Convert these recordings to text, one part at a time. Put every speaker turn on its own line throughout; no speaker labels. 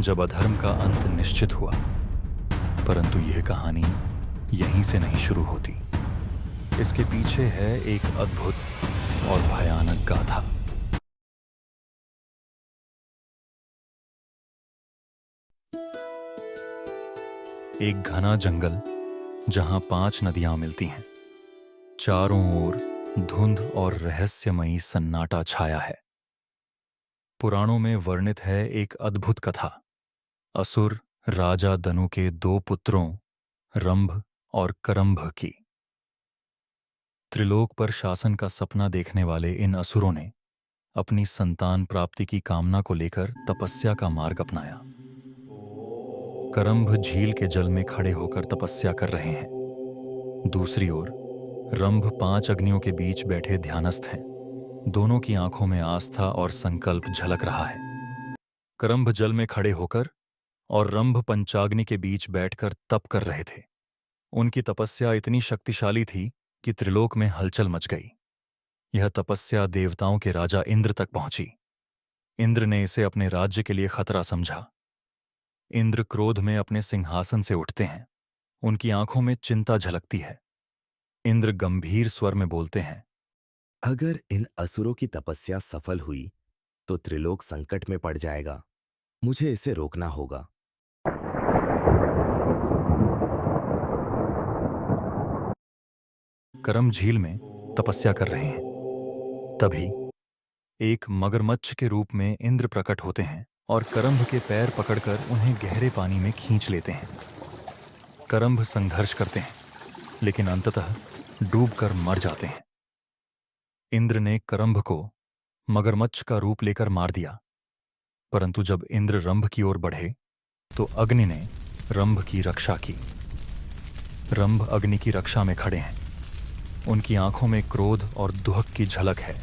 जब अधर्म का अंत निश्चित हुआ। परंतु यह कहानी यहीं से नहीं शुरू होती। इसके पीछे है एक अद्भुत और भयानक गाथा। एक घना जंगल जहां 5 नदियां मिलती हैं। चारों ओर धुंध और रहस्यमयी सन्नाटा छाया है। पुराणों में वर्णित है एक अद्भुत कथा, असुर राजा दनु के 2 पुत्रों रंभ और करंभ की। त्रिलोक पर शासन का सपना देखने वाले इन असुरों ने अपनी संतान प्राप्ति की कामना को लेकर तपस्या का मार्ग अपनाया। करंभ झील के जल में खड़े होकर तपस्या कर रहे हैं। दूसरी ओर रंभ 5 अग्नियों के बीच बैठे ध्यानस्थ हैं। दोनों की आंखों में आस्था और संकल्प झलक रहा है। करंभ जल में खड़े होकर और रंभ पंचाग्नि के बीच बैठकर तप कर रहे थे। उनकी तपस्या इतनी शक्तिशाली थी कि त्रिलोक में हलचल मच गई। यह तपस्या देवताओं के राजा इंद्र तक पहुंची। इंद्र ने इसे अपने राज्य के लिए खतरा समझा। इंद्र क्रोध में अपने सिंहासन से उठते हैं। उनकी आंखों में चिंता झलकती है। इंद्र गंभीर स्वर में बोलते हैं,
अगर इन असुरों की तपस्या सफल हुई तो त्रिलोक संकट में पड़ जाएगा। मुझे इसे रोकना होगा।
करम झील में तपस्या कर रहे हैं। तभी एक मगरमच्छ के रूप में इंद्र प्रकट होते हैं और करंभ के पैर पकड़कर उन्हें गहरे पानी में खींच लेते हैं। करंभ संघर्ष करते हैं, लेकिन अंततः डूबकर मर जाते हैं। इंद्र ने करंभ को मगरमच्छ का रूप लेकर मार दिया। परंतु जब इंद्र रंभ की ओर बढ़े तो अग्नि ने रंभ की रक्षा की। रंभ अग्नि की रक्षा में खड़े हैं। उनकी आंखों में क्रोध और दुहक की झलक है।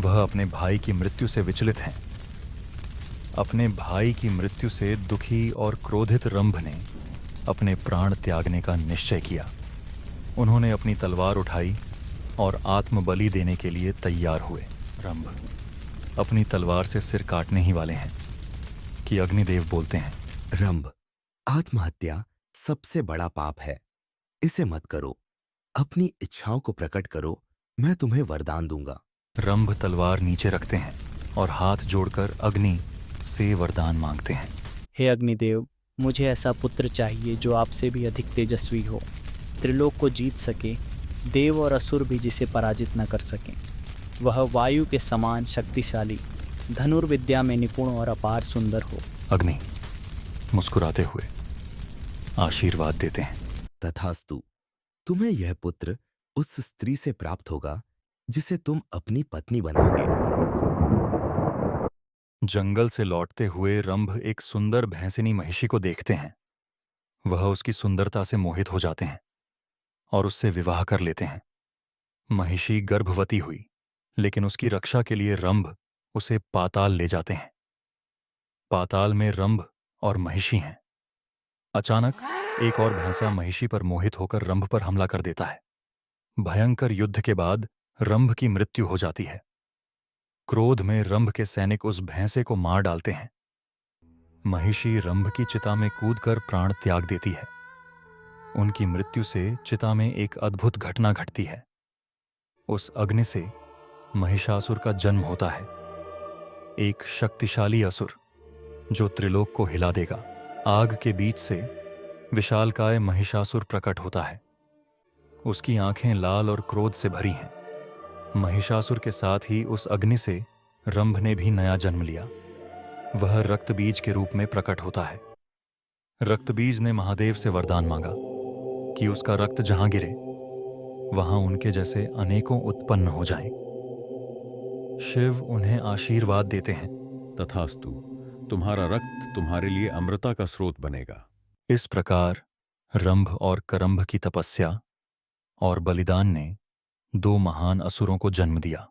वह अपने भाई की मृत्यु से विचलित हैं। अपने भाई की मृत्यु से दुखी और क्रोधित रंभ ने अपने प्राण त्यागने का निश्चय किया। उन्होंने अपनी तलवार उठाई और आत्मबलि देने के लिए तैयार हुए। रंभ अपनी तलवार से सिर काटने ही वाले हैं कि अग्निदेव बोलते हैं,
रंभ, आत्महत्या सबसे बड़ा पाप है। इसे मत करो। अपनी इच्छाओं को प्रकट करो। मैं तुम्हें वरदान दूंगा।
रंभ तलवार नीचे रखते हैं और हाथ जोड़कर अग्नि से वरदान मांगते हैं।
हे अग्निदेव, मुझे ऐसा पुत्र चाहिए जो आपसे भी अधिक तेजस्वी हो, त्रिलोक को जीत सके, देव और असुर भी जिसे पराजित न कर सकें। वह वायु के समान शक्तिशाली, धनुर्विद्या में निपुण और अपार सुंदर हो।
अग्नि मुस्कुराते हुए आशीर्वाद देते हैं।
तथास्तु। तुम्हें यह पुत्र उस स्त्री से प्राप्त होगा जिसे तुम अपनी पत्नी बनाओगे।
जंगल से लौटते हुए रंभ एक सुंदर भैंसिनी महिषी को देखते हैं। वह उसकी सुंदरता से मोहित हो जाते हैं और उससे विवाह कर लेते हैं। महिषी गर्भवती हुई, लेकिन उसकी रक्षा के लिए रंभ उसे पाताल ले जाते हैं। पाताल में रंभ और महिषी हैं। अचानक एक और भैंसा महिषी पर मोहित होकर रंभ पर हमला कर देता है। भयंकर युद्ध के बाद रंभ की मृत्यु हो जाती है। क्रोध में रंभ के सैनिक उस भैंसे को मार डालते हैं। महिषी रंभ की चिता में कूदकर प्राण त्याग देती है। उनकी मृत्यु से चिता में एक अद्भुत घटना घटती है। उस अग्नि से महिषासुर का जन्म होता है, एक शक्तिशाली असुर जो त्रिलोक को हिला देगा। आग के बीच से विशालकाय महिषासुर प्रकट होता है। उसकी आंखें लाल और क्रोध से भरी हैं। महिषासुर के साथ ही उस अग्नि से रंभ ने भी नया जन्म लिया। वह रक्तबीज के रूप में प्रकट होता है। रक्तबीज ने महादेव से वरदान मांगा कि उसका रक्त जहां गिरे वहां उनके जैसे अनेकों उत्पन्न हो जाएं। शिव उन्हें आशीर्वाद देते हैं,
तथास्तु, तुम्हारा रक्त तुम्हारे लिए अमृता का स्रोत बनेगा।
इस प्रकार रंभ और करंभ की तपस्या और बलिदान ने 2 महान असुरों को जन्म दिया,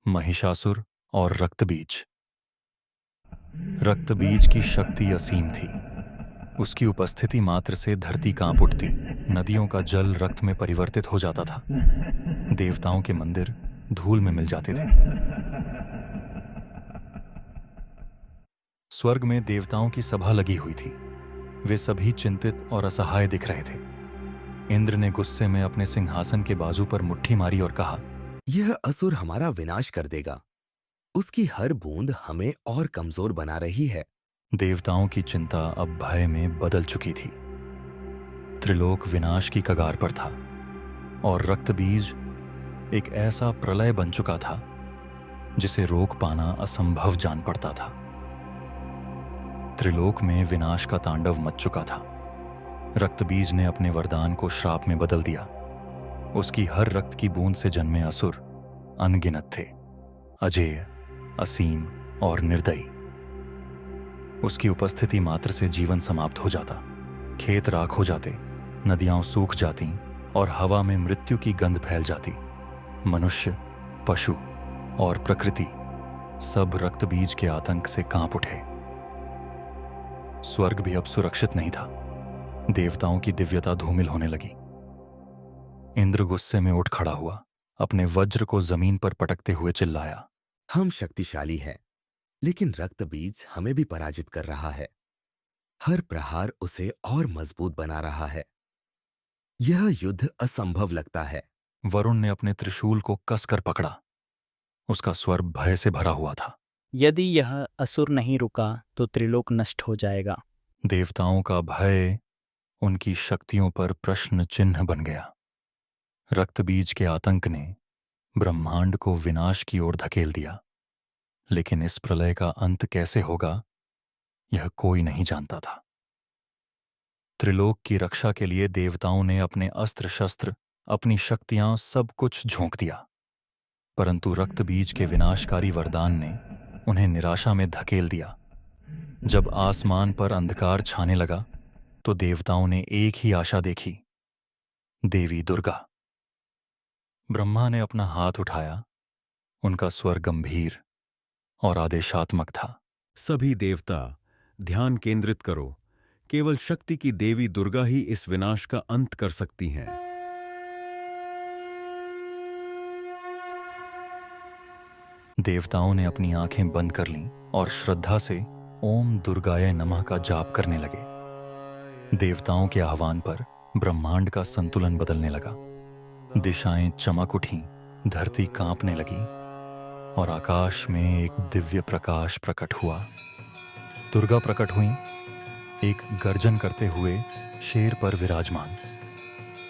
महिषासुर और रक्तबीज। रक्तबीज की शक्ति असीम थी। उसकी उपस्थिति मात्र से धरती कांप उठती। नदियों का जल रक्त में परिवर्तित हो जाता था। देवताओं के मंदिर धूल में मिल जाते थे। स्वर्ग में देवताओं की सभा लगी हुई थी। वे सभी चिंतित और असहाय दिख रहे थे। इंद्र ने गुस्से में अपने सिंहासन के बाजू पर मुट्ठी मारी और कहा,
यह असुर हमारा विनाश कर देगा। उसकी हर बूंद हमें और कमजोर बना रही है।
देवताओं की चिंता अब भय में बदल चुकी थी। त्रिलोक विनाश की कगार पर था और रक्तबीज एक ऐसा प्रलय बन चुका था जिसे रोक पाना असंभव जान पड़ता था। त्रिलोक में विनाश का तांडव मच चुका था। रक्तबीज ने अपने वरदान को श्राप में बदल दिया। उसकी हर रक्त की बूंद से जन्मे असुर अनगिनत थे, अजेय, असीम और निर्दयी। उसकी उपस्थिति मात्र से जीवन समाप्त हो जाता, खेत राख हो जाते, नदियां सूख जाती और हवा में मृत्यु की गंध फैल जाती। मनुष्य, पशु और प्रकृति सब रक्तबीज के आतंक से कांप उठे। स्वर्ग भी अब सुरक्षित नहीं था। देवताओं की दिव्यता धूमिल होने लगी। इंद्र गुस्से में उठ खड़ा हुआ, अपने वज्र को जमीन पर पटकते हुए चिल्लाया,
हम शक्तिशाली हैं, लेकिन रक्तबीज हमें भी पराजित कर रहा है। हर प्रहार उसे और मजबूत बना रहा है। यह युद्ध असंभव लगता है।
वरुण ने अपने त्रिशूल को कसकर पकड़ा। उसका स्वर भय से भरा हुआ था।
यदि यह असुर नहीं रुका तो त्रिलोक नष्ट हो जाएगा।
देवताओं का भय उनकी शक्तियों पर प्रश्न चिन्ह बन गया। रक्तबीज के आतंक ने ब्रह्मांड को विनाश की ओर धकेल दिया, लेकिन इस प्रलय का अंत कैसे होगा यह कोई नहीं जानता था। त्रिलोक की रक्षा के लिए देवताओं ने अपने अस्त्र शस्त्र, अपनी शक्तियां, सब कुछ झोंक दिया, परंतु रक्तबीज के विनाशकारी वरदान ने उन्हें निराशा में धकेल दिया। जब आसमान पर अंधकार छाने लगा तो देवताओं ने एक ही आशा देखी, देवी दुर्गा। ब्रह्मा ने अपना हाथ उठाया। उनका स्वर गंभीर और आदेशात्मक था।
सभी देवता ध्यान केंद्रित करो। केवल शक्ति की देवी दुर्गा ही इस विनाश का अंत कर सकती हैं।
देवताओं ने अपनी आंखें बंद कर लीं और श्रद्धा से ओम दुर्गाय नमः का जाप करने लगे। देवताओं के आह्वान पर ब्रह्मांड का संतुलन बदलने लगा। दिशाएं चमक उठीं, धरती कांपने लगी और आकाश में एक दिव्य प्रकाश प्रकट हुआ। दुर्गा प्रकट हुई, एक गर्जन करते हुए शेर पर विराजमान।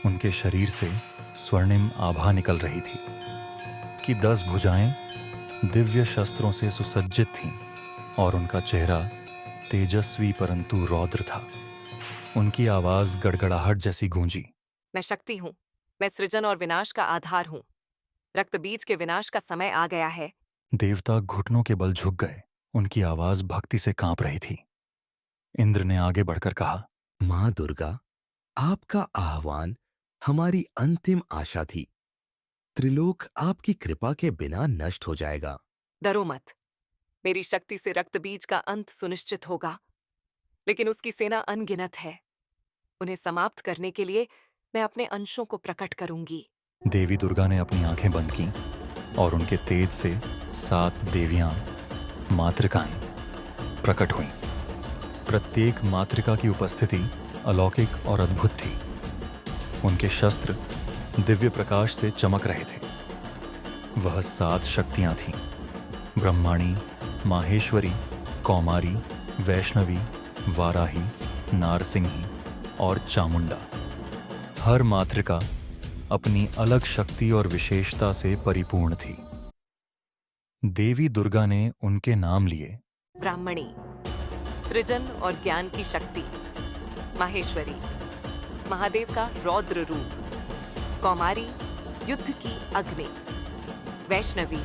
उनके शरीर से स्वर्णिम आभा निकल रही थी कि 10 भुजाएं दिव्य शस्त्रों से सुसज्जित थीं और उनका चेहरा तेजस्वी परंतु रौद्र था। उनकी आवाज गड़गड़ाहट जैसी गूंजी,
मैं शक्ति हूँ, मैं सृजन और विनाश का आधार हूँ। रक्तबीज के विनाश का समय आ गया है।
देवता घुटनों के बल झुक गए। उनकी आवाज भक्ति से कांप रही थी। इंद्र ने आगे बढ़कर कहा,
मां दुर्गा, आपका आह्वान हमारी अंतिम आशा थी। त्रिलोक आपकी कृपा के बिना नष्ट हो जाएगा।
डरो मत, मेरी शक्ति से रक्तबीज का अंत सुनिश्चित होगा, लेकिन उसकी सेना अनगिनत है। उन्हें समाप्त करने के लिए मैं अपने अंशों को प्रकट करूंगी।
देवी दुर्गा ने अपनी आंखें बंद की और उनके तेज से 7 देवियां, मातृकाएं प्रकट हुईं। प्रत्येक मातृका की उपस्थिति अलौकिक और अद्भुत थी। उनके शस्त्र दिव्य प्रकाश से चमक रहे थे। वह 7 शक्तियां थीं, ब्रह्माणी, माहेश्वरी, कौमारी, वैष्णवी, वाराही, नारसिंही और चामुंडा। हर मातृका अपनी अलग शक्ति और विशेषता से परिपूर्ण थी। देवी दुर्गा ने उनके नाम लिए,
ब्राह्मणी, सृजन और ज्ञान की शक्ति। माहेश्वरी, महादेव का रौद्र रूप। कौमारी, युद्ध की अग्नि। वैष्णवी,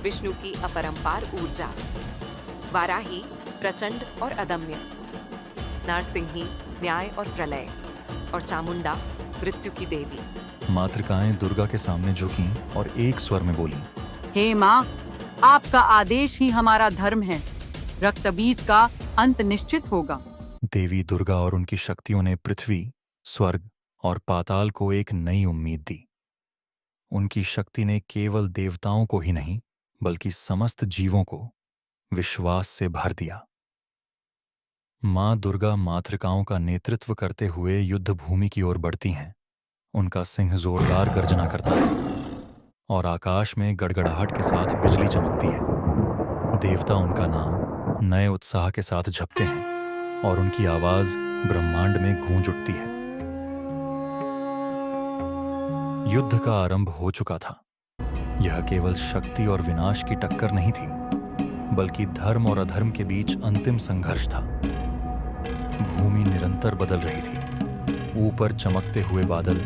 विष्णु की अपरंपार ऊर्जा। वाराही, प्रचंड और अदम्य। नारसिंही, न्याय और प्रलय। और चामुंडा, मृत्यु की देवी।
मातृकाएं दुर्गा के सामने झुकीं और एक स्वर में बोलीं,
हे माँ, आपका आदेश ही हमारा धर्म है। रक्तबीज का अंत निश्चित होगा।
देवी दुर्गा और उनकी शक्तियों ने पृथ्वी, स्वर्ग और पाताल को एक नई उम्मीद दी। उनकी शक्ति ने केवल देवताओं को ही नहीं, बल्कि समस्त जीवों को विश्वास से भर दिया। माँ दुर्गा मातृकाओं का नेतृत्व करते हुए युद्ध भूमि की ओर बढ़ती हैं। उनका सिंह जोरदार गर्जना करता है और आकाश में गड़गड़ाहट के साथ बिजली चमकती है। देवता उनका नाम नए उत्साह के साथ जपते हैं और उनकी आवाज ब्रह्मांड में गूंज उठती है। युद्ध का आरंभ हो चुका था। यह केवल शक्ति और विनाश की टक्कर नहीं थी, बल्कि धर्म और अधर्म के बीच अंतिम संघर्ष था। भूमि निरंतर बदल रही थी। ऊपर चमकते हुए बादल,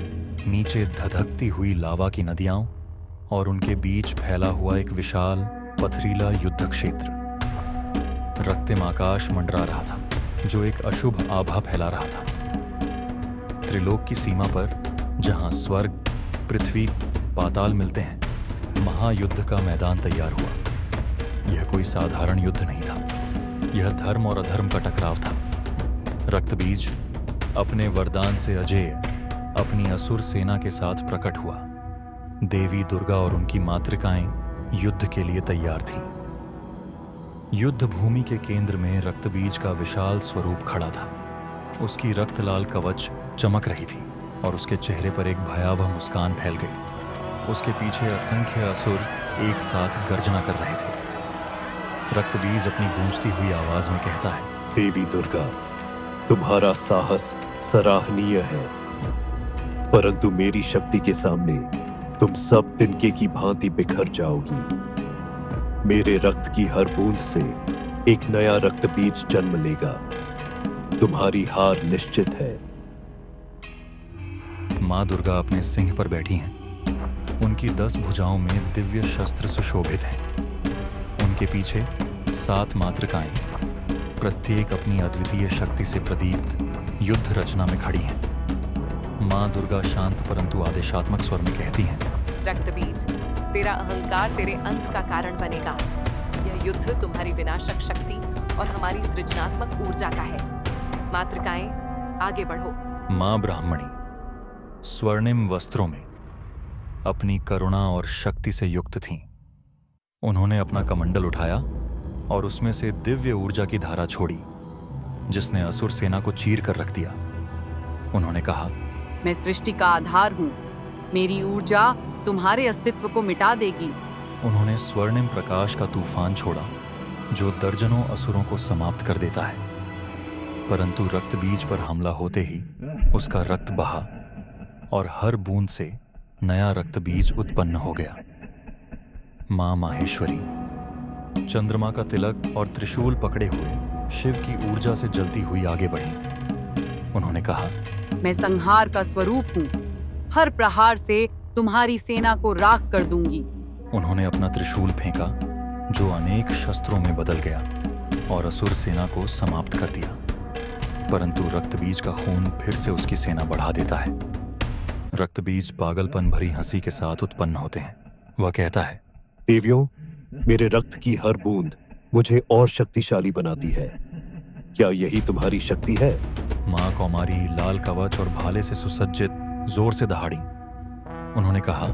नीचे धधकती हुई लावा की नदियां और उनके बीच फैला हुआ एक विशाल पथरीला युद्ध क्षेत्र। रक्तिम आकाश मंडरा रहा था, जो एक अशुभ आभा फैला रहा था। त्रिलोक की सीमा पर, जहां स्वर्ग, पृथ्वी, पाताल मिलते हैं, महायुद्ध का मैदान तैयार हुआ। यह कोई साधारण युद्ध नहीं था। यह धर्म और अधर्म का टकराव था। रक्तबीज अपने वरदान से अजेय अपनी असुर सेना के साथ प्रकट हुआ। देवी दुर्गा और उनकी मातृकाएं युद्ध के लिए तैयार थीं। युद्ध भूमि के केंद्र में रक्तबीज का विशाल स्वरूप खड़ा था। उसकी रक्तलाल कवच चमक रही थी और उसके चेहरे पर एक भयावह मुस्कान फैल गई। उसके पीछे असंख्य असुर एक साथ गर्जना कर रहे थे। रक्तबीज अपनी गूंजती हुई आवाज में कहता है,
देवी दुर्गा, तुम्हारा साहस सराहनीय है, परंतु मेरी शक्ति के सामने तुम सब तिनके की भांति बिखर जाओगी। मेरे रक्त की हर बूंद से एक नया रक्तबीज जन्म लेगा। तुम्हारी हार निश्चित है।
माँ दुर्गा अपने सिंह पर बैठी हैं। उनकी 10 भुजाओं में दिव्य शस्त्र सुशोभित हैं। उनके पीछे 7 मातृकाएं, प्रत्येक अपनी अद्वितीय शक्ति से प्रदीप्त युद्ध रचना में खड़ी हैं। माँ दुर्गा शांत परंतु आदेशात्मक स्वर में कहती हैं,
रक्तबीज, तेरा अहंकार तेरे अंत का कारण बनेगा। यह युद्ध तुम्हारी विनाशक शक्ति और हमारी सृजनात्मक ऊर्जा का है। मातृकाएं, आगे बढ़ो।
माँ ब्राह्मणी स्वर्णिम वस्त्रों में अपनी करुणा और शक्ति से युक्त थीं। उन्होंने अपना कमंडल उठाया और उसमें से दिव्य ऊर्जा की धारा छोड़ी, जिसने असुर सेना को चीर कर रख दिया। उन्होंने कहा,
मैं सृष्टि का आधार हूँ। मेरी ऊर्जा तुम्हारे अस्तित्व को मिटा देगी।
उन्होंने स्वर्णिम प्रकाश का तूफान छोड़ा, जो दर्जनों असुरों को समाप्त कर देता है। परंतु रक्तबीज पर हमला होते ही उसका रक्त बहा और हर बूंद से नया रक्तबीज उत्पन्न हो गया। मां माहेश्वरी चंद्रमा का तिलक और त्रिशूल पकड़े हुए शिव की ऊर्जा से जलती हुई आगे बढ़ी। उन्होंने कहा,
मैं संहार का स्वरूप हूँ। हर प्रहार से तुम्हारी सेना को राख कर दूंगी।
उन्होंने अपना त्रिशूल फेंका, जो अनेक शस्त्रों में बदल गया और असुर सेना को समाप्त कर दिया। परंतु रक्तबीज का खून फिर से उसकी सेना बढ़ा देता है। रक्तबीज पागलपन भरी हंसी के साथ उत्पन्न होते हैं। वह कहता है,
देवियों, मेरे रक्त की हर बूंद मुझे और शक्तिशाली बनाती है। क्या यही तुम्हारी शक्ति है?
माँ कौमारी लाल कवच और भाले से सुसज्जित जोर से दहाड़ी। उन्होंने कहा,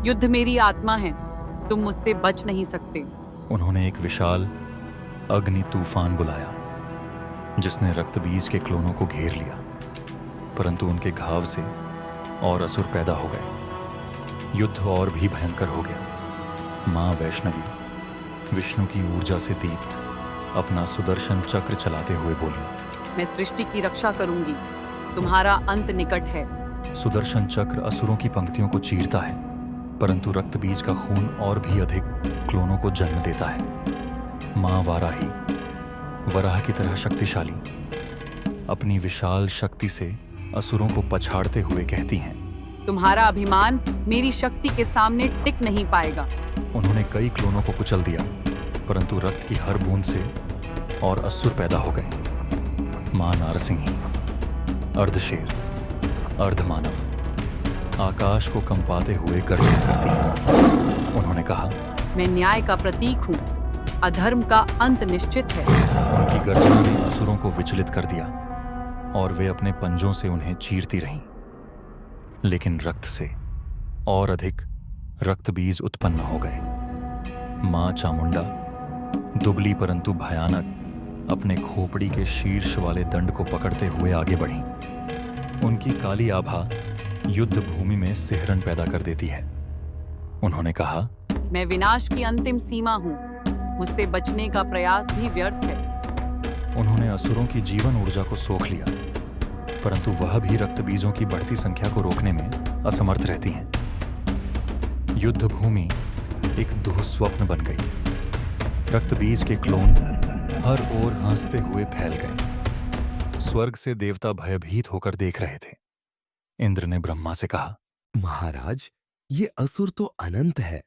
युद्ध मेरी आत्मा है, तुम मुझसे बच नहीं सकते।
उन्होंने एक विशाल अग्नि तूफान बुलाया, जिसने रक्तबीज के क्लोनों को घेर लिया। परंतु उनके घाव से और असुर पैदा हो गए। युद्ध और भी भयंकर हो गया। माँ वैष्णवी विष्णु की ऊर्जा से दीप्त अपना सुदर्शन चक्र चलाते हुए बोली,
मैं सृष्टि की रक्षा करूंगी। तुम्हारा अंत निकट है।
सुदर्शन चक्र असुरों की पंक्तियों को चीरता है, परंतु रक्तबीज का खून और भी अधिक क्लोनों को जन्म देता है। माँ वाराही वराह की तरह शक्तिशाली अपनी विशाल शक्ति से असुरों को पछाड़ते हुए कहती हैं,
तुम्हारा अभिमान मेरी शक्ति के सामने टिक नहीं पाएगा।
उन्होंने कई क्लोनों को कुचल दिया, परंतु रक्त की हर बूंद से और असुर पैदा हो गए। मां नारसिंही अर्धशेर अर्धमानव आकाश को कंपाते हुए गर्जना करती हैं। उन्होंने कहा,
मैं न्याय का प्रतीक हूँ। अधर्म का अंत निश्चित है।
उनकी गर्जना ने असुरों को विचलित कर दिया और वे अपने पंजों से उन्हें चीरती रहीं। लेकिन रक्त से और अधिक रक्तबीज उत्पन्न हो गए। मां चामुंडा दुबली परंतु भयानक अपने खोपड़ी के शीर्ष वाले दंड को पकड़ते हुए आगे बढ़ीं। उनकी काली आभा युद्ध भूमि में सिहरन पैदा कर देती है। उन्होंने कहा,
मैं विनाश की अंतिम सीमा हूँ, मुझसे बचने का प्रयास भी व्यर्थ है।
उन्होंने असुरों की जीवन ऊर्जा को सोख लिया, परंतु वह भी रक्त बीजों की बढ़ती संख्या को रोकने में असमर्थ रहती हैं। युद्ध भूमि एक दुःस्वप्न बन गई। रक्त बीज के क्लोन हर ओर हंसते हुए फैल गए। स्वर्ग से देवता भयभीत होकर देख रहे थे। इंद्र ने ब्रह्मा से कहा,
महाराज, ये असुर तो अनंत है,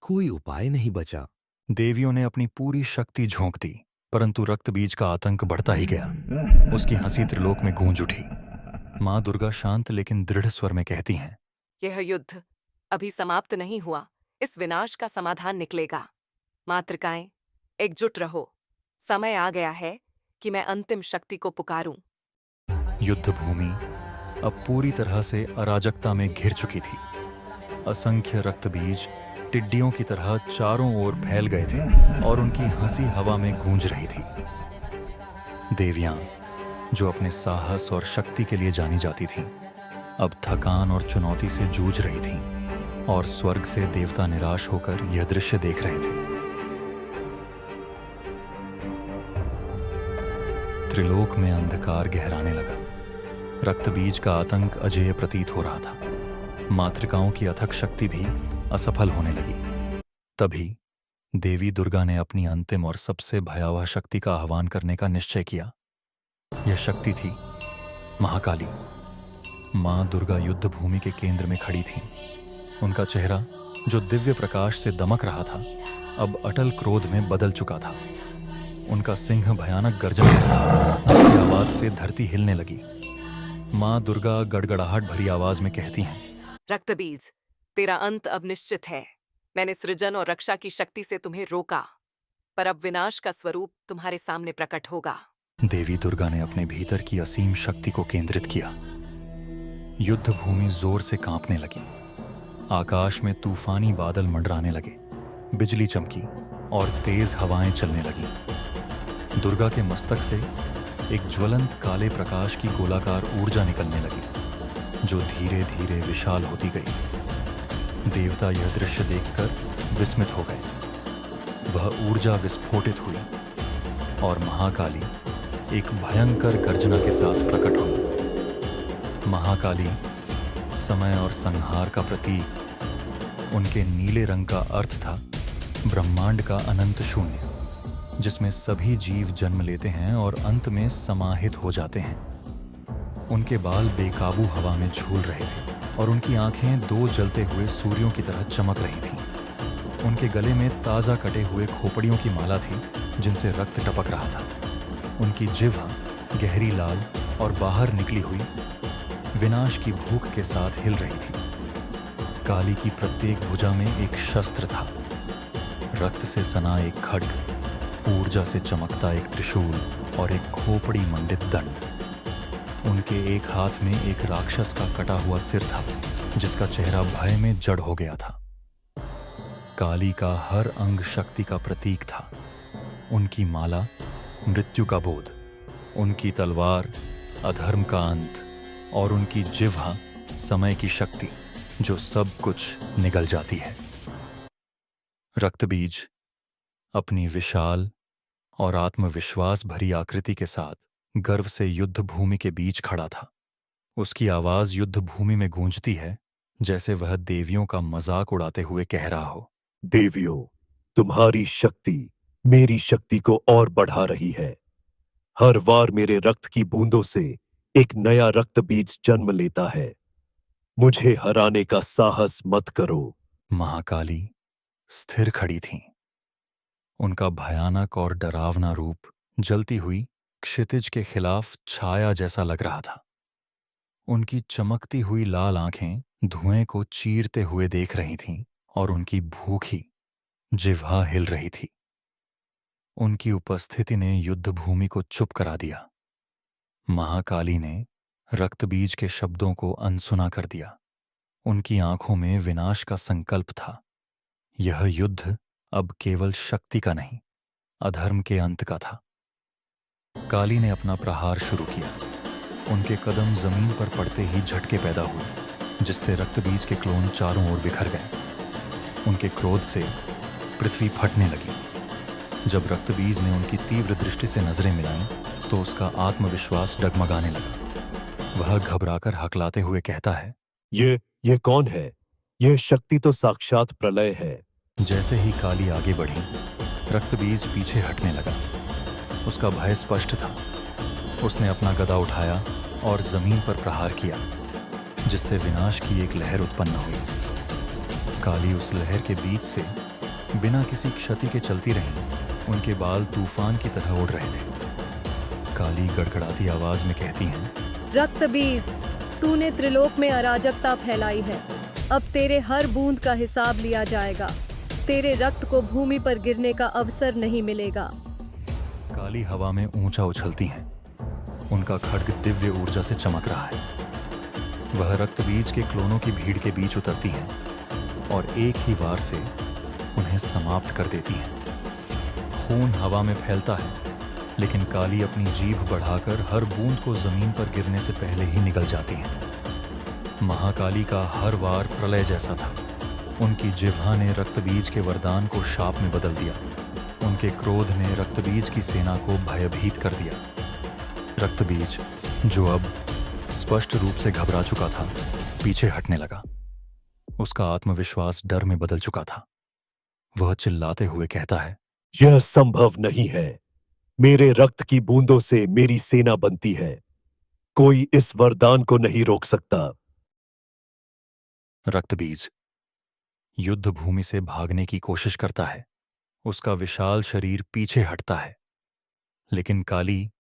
कोई उपाय नहीं बचा।
देवियों ने अपनी पूरी शक्ति झोंक दी, परंतु रक्त बीज का आतंक बढ़ता ही गया। उसकी हंसी त्रिलोक में गूंज उठी। माँ दुर्गा शांत लेकिन दृढ़ स्वर में कहती हैं,
यह युद्ध अभी समाप्त नहीं हुआ। इस विनाश का समाधान निकलेगा। मातृकाएं, एकजुट रहो। समय आ गया है कि मैं अंतिम शक्ति को पुकारूं।
युद्ध भूमि अब पूरी तरह से अराजकता में घिर चुकी थी। असंख्य रक्त बीज टिड्डियों की तरह चारों ओर फैल गए थे और उनकी हंसी हवा में गूंज रही थी। देवियां, जो अपने साहस और शक्ति के लिए जानी जाती थीं, अब थकान और चुनौती से जूझ रही थीं, और स्वर्ग से देवता निराश होकर यह दृश्य देख रहे थे। त्रिलोक में अंधकार गहराने लगा। रक्त बीज का आतंक अजेय प्रतीत हो रहा था। मातृकाओं की अथक शक्ति भी असफल होने लगी। तभी देवी दुर्गा ने अपनी अंतिम और सबसे भयावह शक्ति का आह्वान करने का निश्चय किया। यह शक्ति थी महाकाली। मां दुर्गा युद्ध भूमि के केंद्र में खड़ी थी। उनका चेहरा, जो दिव्य प्रकाश से दमक रहा था, अब अटल क्रोध में बदल चुका था। उनका सिंह भयानक गर्जन था, जिसकी आवाज से धरती हिलने लगी। मां दुर्गा गड़गड़ाहट भरी आवाज में कहती हैं,
रक्तबीज, तेरा अंत अब निश्चित है। मैंने सृजन और रक्षा की शक्ति से तुम्हें रोका, पर अब विनाश का स्वरूप तुम्हारे सामने प्रकट होगा।
देवी दुर्गा ने अपने भीतर की असीम शक्ति को केंद्रित किया। युद्ध भूमि जोर से कांपने लगी। आकाश में तूफानी बादल मंडराने लगे, बिजली चमकी और तेज हवाएं चलने लगी। दुर्गा के मस्तक से एक ज्वलंत काले प्रकाश की गोलाकार ऊर्जा निकलने लगी, जो धीरे धीरे विशाल होती गई। देवता यह दृश्य देखकर विस्मित हो गए। वह ऊर्जा विस्फोटित हुई और महाकाली एक भयंकर गर्जना के साथ प्रकट हुई। महाकाली समय और संहार का प्रतीक। उनके नीले रंग का अर्थ था ब्रह्मांड का अनंत शून्य, जिसमें सभी जीव जन्म लेते हैं और अंत में समाहित हो जाते हैं। उनके बाल बेकाबू हवा में झूल रहे थे और उनकी आंखें दो जलते हुए सूर्यों की तरह चमक रही थीं। उनके गले में ताज़ा कटे हुए खोपड़ियों की माला थी, जिनसे रक्त टपक रहा था। उनकी जिह्वा गहरी लाल और बाहर निकली हुई विनाश की भूख के साथ हिल रही थी। काली की प्रत्येक भुजा में एक शस्त्र था, रक्त से सना एक खड्ग, ऊर्जा से चमकता एक त्रिशूल और एक खोपड़ी मंडित दंड। उनके एक हाथ में एक राक्षस का कटा हुआ सिर था, जिसका चेहरा भय में जड़ हो गया था। काली का हर अंग शक्ति का प्रतीक था। उनकी माला मृत्यु का बोध, उनकी तलवार अधर्म का अंत और उनकी जिह्वा समय की शक्ति, जो सब कुछ निगल जाती है। रक्तबीज अपनी विशाल और आत्मविश्वास भरी आकृति के साथ गर्व से युद्ध भूमि के बीच खड़ा था। उसकी आवाज युद्ध भूमि में गूंजती है, जैसे वह देवियों का मजाक उड़ाते हुए कह रहा हो,
देवियों, तुम्हारी शक्ति मेरी शक्ति को और बढ़ा रही है। हर बार मेरे रक्त की बूंदों से एक नया रक्त बीज जन्म लेता है। मुझे हराने का साहस मत करो।
महाकाली स्थिर खड़ी थीं। उनका भयानक और डरावना रूप जलती हुई क्षितिज के खिलाफ छाया जैसा लग रहा था। उनकी चमकती हुई लाल आंखें धुएं को चीरते हुए देख रही थीं और उनकी भूखी जिह्वा हिल रही थी। उनकी उपस्थिति ने युद्ध भूमि को चुप करा दिया। महाकाली ने रक्तबीज के शब्दों को अनसुना कर दिया। उनकी आंखों में विनाश का संकल्प था। यह युद्ध अब केवल शक्ति का नहीं, अधर्म के अंत का था। काली ने अपना प्रहार शुरू किया। उनके कदम जमीन पर पड़ते ही झटके पैदा हुए, जिससे रक्तबीज के क्लोन चारों ओर बिखर गए। उनके क्रोध से पृथ्वी फटने लगी। जब रक्तबीज ने उनकी तीव्र दृष्टि से नजरें मिलाईं, तो उसका आत्मविश्वास डगमगाने लगा। वह घबराकर हकलाते हुए कहता है,
ये कौन है? यह शक्ति तो साक्षात प्रलय है।
जैसे ही काली आगे बढ़ी, रक्तबीज पीछे हटने लगा। उसका भय स्पष्ट था। उसने अपना गदा उठाया और जमीन पर प्रहार किया, जिससे विनाश की एक लहर उत्पन्न हुई। काली उस लहर के बीच से बिना किसी क्षति के चलती रही। उनके बाल तूफान की तरह उड़ रहे थे। काली गड़गड़ाती आवाज में कहती हैं,
रक्तबीज, तूने त्रिलोक में अराजकता फैलाई है। अब तेरे हर बूंद का हिसाब लिया जाएगा। तेरे रक्त को भूमि पर गिरने का अवसर नहीं मिलेगा।
काली हवा में ऊंचा उछलती हैं। उनका खड्ग दिव्य ऊर्जा से चमक रहा है। वह रक्तबीज के क्लोनों की भीड़ के बीच उतरती हैं और एक ही वार से उन्हें समाप्त कर देती हैं। खून हवा में फैलता है, लेकिन काली अपनी जीभ बढ़ाकर हर बूंद को जमीन पर गिरने से पहले ही निगल जाती हैं। महाकाली का हर वार प्रलय जैसा था। उनकी जिह्वा ने रक्तबीज के वरदान को शाप में बदल दिया। उनके क्रोध ने रक्तबीज की सेना को भयभीत कर दिया। रक्तबीज, जो अब स्पष्ट रूप से घबरा चुका था, पीछे हटने लगा। उसका आत्मविश्वास डर में बदल चुका था। वह चिल्लाते हुए कहता है,
यह संभव नहीं है। मेरे रक्त की बूंदों से मेरी सेना बनती है। कोई इस वरदान को नहीं रोक सकता।
रक्तबीज युद्ध भूमि से भागने की कोशिश करता है। उसका विशाल शरीर पीछे हटता है, लेकिन काली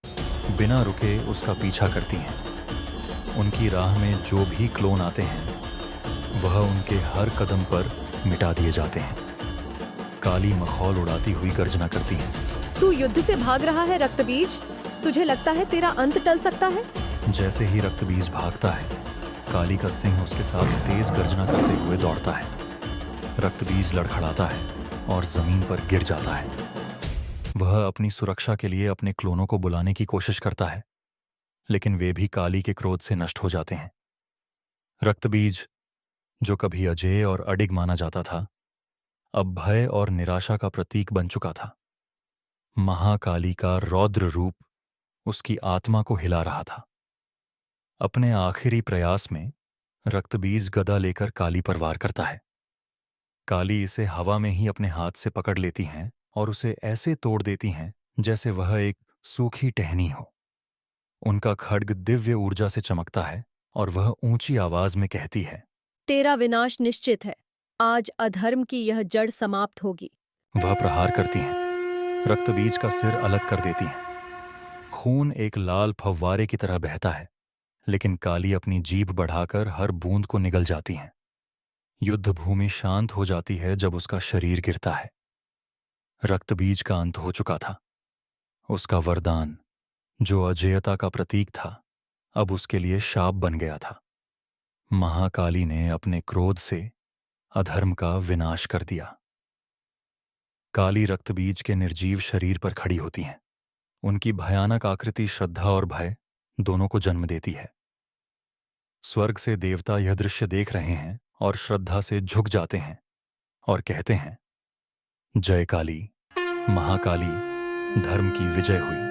बिना रुके उसका पीछा करती हैं। उनकी राह में जो भी क्लोन आते हैं, वह उनके हर कदम पर मिटा दिए जाते हैं। काली मखौल उड़ाती हुई गर्जना करती है,
तू युद्ध से भाग रहा है रक्तबीज? तुझे लगता है तेरा अंत टल सकता है?
जैसे ही रक्तबीज भागता है, काली का सिंह उसके साथ तेज गर्जना करते हुए दौड़ता है। रक्तबीज लड़खड़ाता है और जमीन पर गिर जाता है। वह अपनी सुरक्षा के लिए अपने क्लोनों को बुलाने की कोशिश करता है, लेकिन वे भी काली के क्रोध से नष्ट हो जाते हैं। रक्तबीज, जो कभी अजेय और अडिग माना जाता था, अब भय और निराशा का प्रतीक बन चुका था। महाकाली का रौद्र रूप उसकी आत्मा को हिला रहा था। अपने आखिरी प्रयास में रक्तबीज गदा लेकर काली पर वार करता है। काली इसे हवा में ही अपने हाथ से पकड़ लेती हैं और उसे ऐसे तोड़ देती हैं जैसे वह एक सूखी टहनी हो। उनका खड्ग दिव्य ऊर्जा से चमकता है और वह ऊंची आवाज में कहती है,
तेरा विनाश निश्चित है। आज अधर्म की यह जड़ समाप्त होगी।
वह प्रहार करती हैं। रक्तबीज का सिर अलग कर देती हैं। खून एक लाल फव्वारे की तरह बहता है, लेकिन काली अपनी जीभ बढ़ाकर हर बूंद को निगल जाती हैं। युद्ध भूमि शांत हो जाती है जब उसका शरीर गिरता है। रक्तबीज का अंत हो चुका था। उसका वरदान, जो अजेयता का प्रतीक था, अब उसके लिए शाप बन गया था। महाकाली ने अपने क्रोध से अधर्म का विनाश कर दिया। काली रक्तबीज के निर्जीव शरीर पर खड़ी होती हैं। उनकी भयानक आकृति श्रद्धा और भय दोनों को जन्म देती है। स्वर्ग से देवता यह दृश्य देख रहे हैं और श्रद्धा से झुक जाते हैं और कहते हैं, जय काली, महाकाली, धर्म की विजय हुई।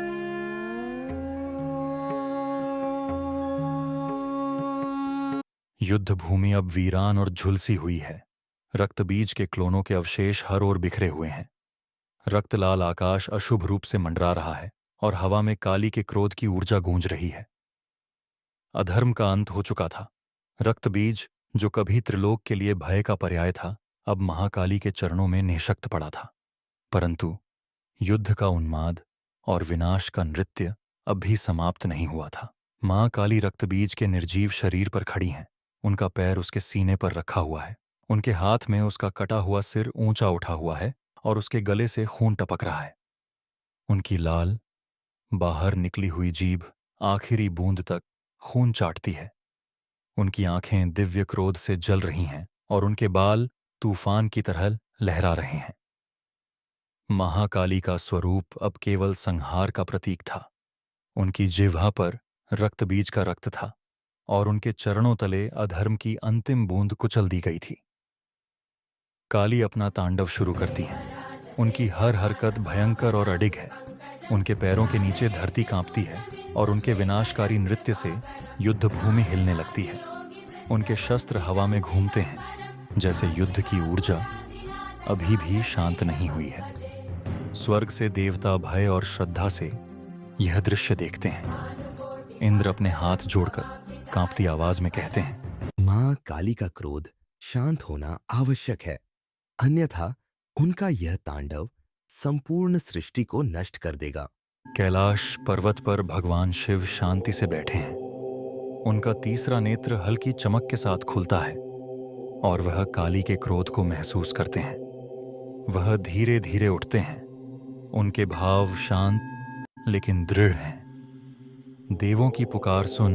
युद्ध भूमि अब वीरान और झुलसी हुई है। रक्तबीज के क्लोनों के अवशेष हर ओर बिखरे हुए हैं। रक्तलाल आकाश अशुभ रूप से मंडरा रहा है और हवा में काली के क्रोध की ऊर्जा गूंज रही है। अधर्म का अंत हो चुका था। रक्तबीज, जो कभी त्रिलोक के लिए भय का पर्याय था, अब महाकाली के चरणों में निःशक्त पड़ा था। परंतु युद्ध का उन्माद और विनाश का नृत्य अब भी समाप्त नहीं हुआ था। मां काली रक्तबीज के निर्जीव शरीर पर खड़ी हैं। उनका पैर उसके सीने पर रखा हुआ है। उनके हाथ में उसका कटा हुआ सिर ऊंचा उठा हुआ है और उसके गले से खून टपक रहा है। उनकी लाल, बाहर निकली हुई जीभ आखिरी बूंद तक खून चाटती है। उनकी आंखें दिव्य क्रोध से जल रही हैं और उनके बाल तूफान की तरह लहरा रहे हैं। महाकाली का स्वरूप अब केवल संहार का प्रतीक था। उनकी जिह्वा पर रक्त बीज का रक्त था और उनके चरणों तले अधर्म की अंतिम बूंद कुचल दी गई थी। काली अपना तांडव शुरू करती हैं। उनकी हर हरकत भयंकर और अडिग है। उनके पैरों के नीचे धरती कांपती है और उनके विनाशकारी नृत्य से युद्ध भूमि हिलने लगती है। उनके शस्त्र हवा में घूमते हैं, जैसे युद्ध की ऊर्जा अभी भी शांत नहीं हुई है। स्वर्ग से देवता भय और श्रद्धा से यह दृश्य देखते हैं। इंद्र अपने हाथ जोड़कर कांपती आवाज में कहते हैं,
मां काली का क्रोध शांत होना आवश्यक है, अन्यथा उनका यह तांडव संपूर्ण सृष्टि को नष्ट कर देगा।
कैलाश पर्वत पर भगवान शिव शांति से बैठे हैं। उनका तीसरा नेत्र हल्की चमक के साथ खुलता है और वह काली के क्रोध को महसूस करते हैं। वह धीरे धीरे उठते हैं। उनके भाव शांत लेकिन दृढ़ हैं। देवों की पुकार सुन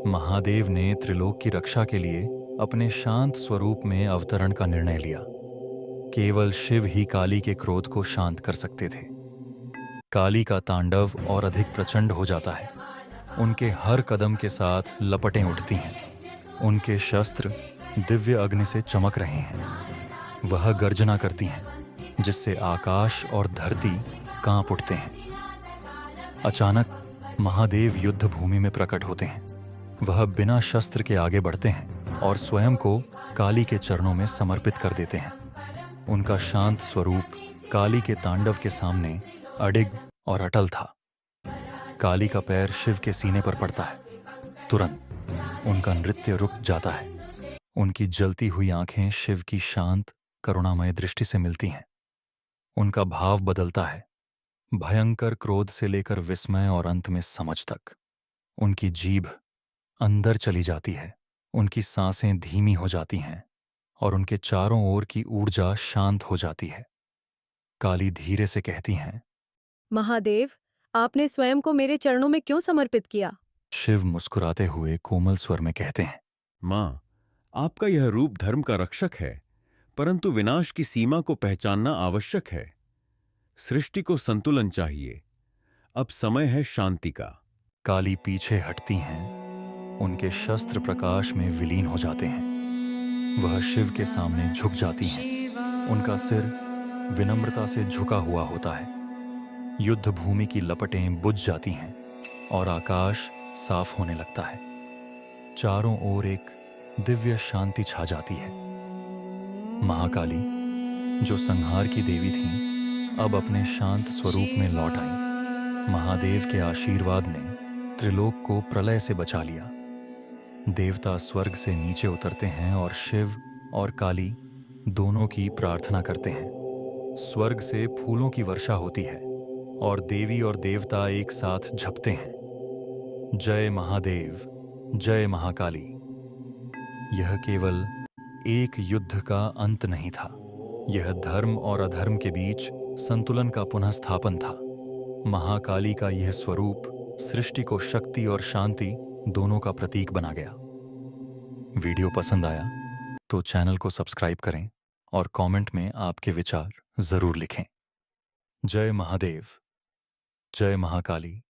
महादेव ने त्रिलोक की रक्षा के लिए अपने शांत स्वरूप में अवतरण का निर्णय लिया। केवल शिव ही काली के क्रोध को शांत कर सकते थे। काली का तांडव और अधिक प्रचंड हो जाता है। उनके हर कदम के साथ लपटें उठती हैं। उनके शस्त्र दिव्य अग्नि से चमक रहे हैं। वह गर्जना करती हैं, जिससे आकाश और धरती कांप उठते हैं। अचानक महादेव युद्ध भूमि में प्रकट होते हैं। वह बिना शस्त्र के आगे बढ़ते हैं और स्वयं को काली के चरणों में समर्पित कर देते हैं। उनका शांत स्वरूप काली के तांडव के सामने अडिग और अटल था। काली का पैर शिव के सीने पर पड़ता है। तुरंत उनका नृत्य रुक जाता है। उनकी जलती हुई आंखें शिव की शांत करुणामय दृष्टि से मिलती हैं। उनका भाव बदलता है, भयंकर क्रोध से लेकर विस्मय और अंत में समझ तक। उनकी जीभ अंदर चली जाती है। उनकी सांसें धीमी हो जाती हैं और उनके चारों ओर की ऊर्जा शांत हो जाती है। काली धीरे से कहती हैं,
महादेव, आपने स्वयं को मेरे चरणों में क्यों समर्पित किया?
शिव मुस्कुराते हुए कोमल स्वर में कहते हैं,
मां, आपका यह रूप धर्म का रक्षक है, परंतु विनाश की सीमा को पहचानना आवश्यक है। सृष्टि को संतुलन चाहिए। अब समय है शांति का।
काली पीछे हटती हैं। उनके शस्त्र प्रकाश में विलीन हो जाते हैं। वह शिव के सामने झुक जाती हैं। उनका सिर विनम्रता से झुका हुआ होता है। युद्ध भूमि की लपटें बुझ जाती हैं और आकाश साफ होने लगता है। चारों ओर एक दिव्य शांति छा जाती है। महाकाली, जो संहार की देवी थीं, अब अपने शांत स्वरूप में लौट आई। महादेव के आशीर्वाद ने त्रिलोक को प्रलय से बचा लिया। देवता स्वर्ग से नीचे उतरते हैं और शिव और काली दोनों की प्रार्थना करते हैं। स्वर्ग से फूलों की वर्षा होती है और देवी और देवता एक साथ झपते हैं। जय महादेव, जय महाकाली। यह केवल एक युद्ध का अंत नहीं था। यह धर्म और अधर्म के बीच संतुलन का पुनः स्थापन था। महाकाली का यह स्वरूप सृष्टि को शक्ति और शांति दोनों का प्रतीक बना गया। वीडियो पसंद आया तो चैनल को सब्सक्राइब करें और कमेंट में आपके विचार जरूर लिखें। जय महादेव, जय महाकाली।